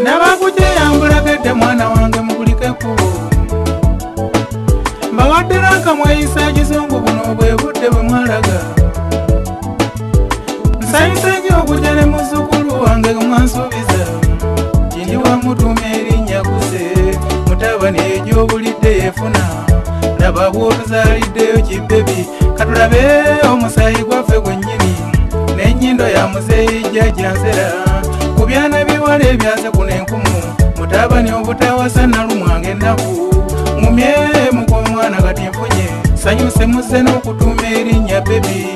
Nabakujeyambulagedde mwana wange mugulikeku mbawadderanga mweyisa kizungu buno bwe budde bwe mwalaga nsanyuse nnyo okujja ne muzzukulu wange mwansuubiza gindi wamutuuma erinnya Kuze mutabani egy'obulidde yefuna laba bw'otuzaaliddeyo kibebi katulabe omusaayi gwaffe gwennyini n'ennyindo ya muzeeyi jjajja nsera ku byana biwala ebyaze kuno enkumu mutabani obutawasa nalumwanga ennaku ngumye muk'omwana kati nfunye sanyuse muzze n'okutuuma erinnya bebi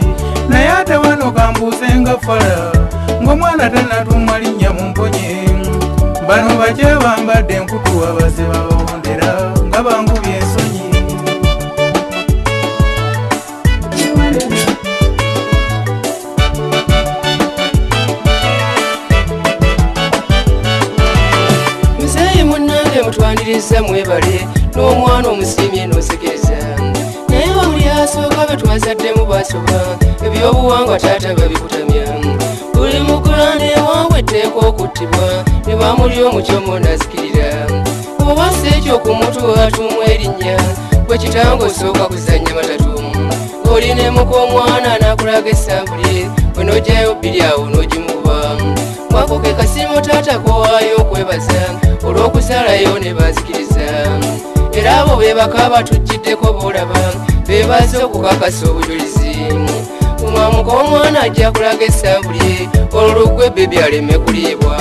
naye ate wano kambuuze nga fala ng'omwana tanatuumwa linnya mumponye bano baki bambadde enkutu abaze babawondera nga bangubye ensonyi mutwaniriza mwebale n'omwana omusiimye n'osekereza naye bamuli asooka be twazaddemu basoba ebyobuwangwa taata babikutamya buli mugulanda ewangu etteeka okuttibwa ne bamuli omukyomo nazikirira oba si ekyo ku mutu atuumwa erinnya bwe kitango osooka kuzannya matatu olinemuka omwana n'akulaga essambuli bwe n'ojjayo bbiri awo n'ogimuba mwako ke kasiimo taata kowaayo okwebaza olw'okuzaalayo ne bazikiriza era abo be baka batujjiddeko boolaba beebaze okukakasa obujulizi omwamuka omwana ajja kulaga essambuli olwo gwe bebi aleme kuliibwa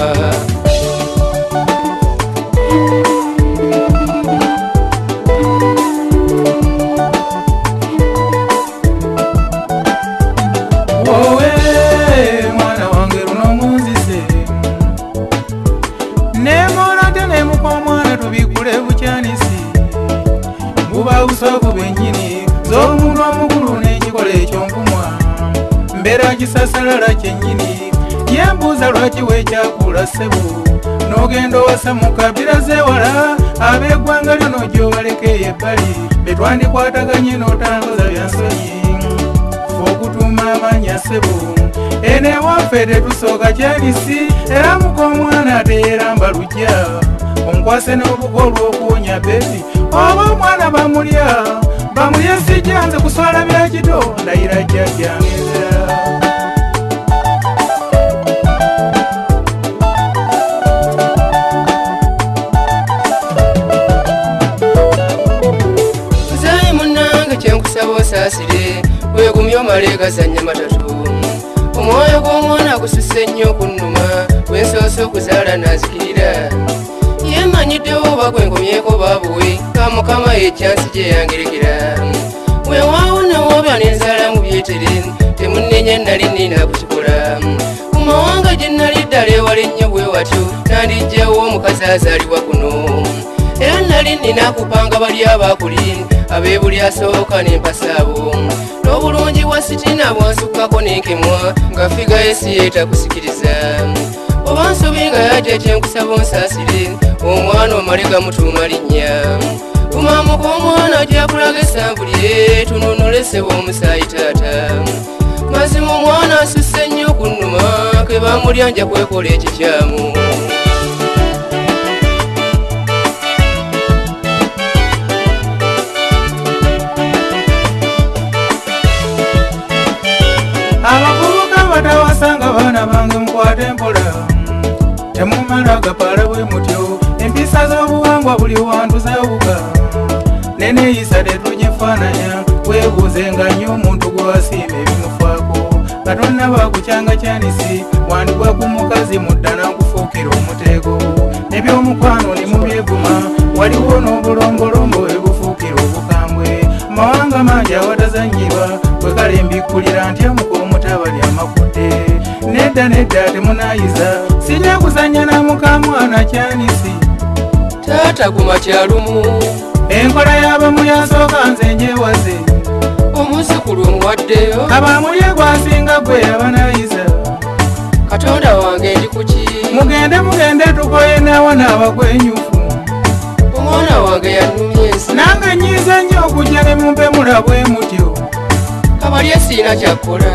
busovu bwennyini z'omuntu omukulu n'ekikola eky'ompumwa mbeera gisasalala kyennyini yembuuza lwaki weekyakula ssebo n'ogenda owasa mu kabira zeewala ab'eggwanga lyo n'ogyobalekeye ebbali be twandikwataganye n'otangoza byansonyi fe okutuuma amannya ssebo eno ewaffe tetusooka kyenisi era muka omwana ateyeramba lujja onkwase n'obuko olw'okuwonya bebi oba omwana bamulya sijja nze kuswala bya kito ndayira jjajjangeza muzayi munnange kyenkusaba osaasire wegumye omale gazannya matatu omwoyo gw'omwana gususse nnyo okunnuma wensoose okuzaala nazikirira yemanyiddewo oba gwengumyeko baabuwe nga mukama ekyansi gye yangerekera weewaawo newoobya nenzala mu byetere temunnenya nali nina kukikola ku mawanga gye nali ddala ewala ennyo bwe watyo nandijjawo omukazi azaalibwa kuno era nali nina kupanga bali abaakuli ab'ebuli asooka n'empasaabo n'obulungi bwa sitina bwansukkako n'enkemwa nga figayo si yeetakusikiriza oba nsobi nga yajja kyenkusaba onsaasire omwana omale gamutuuma linnya kumamuka omwana ajja kulaga essambuli tununule ssebo omusaayi taata mazima omwana bamulya nja kwekola ekikyamu. abavubuka batawasanga baana bange mukwate mpola temumala gapala bwe mutyo empisa z'obuwangwa buli wantu zawuka neneeyisa tetugifaananya weebuuzenga nnyo omuntu gwe wasiima ebimufaako katonda bakukyanga kyanisi wandibwa ku mukazi mudda n'akufuukira omuteeko nebyomukwano ne mubyeguma waliwo n'obulombolombo ebufuukira obukambwe mawanga mangi awatazanyirwa bwe kale mbikkulira ntyamuka omutabali amakudde nedda temunaayiza sijja kuzanya na mukamwana kyanisi taata guma kyalumu enkola y'abamu yasooka nze njewaze omuzukulu muwaddeyo abamulye gwasinga gwe yabanaayiza katonda wange ndi kuki mugende tukoye nawana abagwenyufu omwana wange yannumye ensi nange nyiiza nnyo okujja ne mumpe mulabwe mutyo kabalye siina kyakkola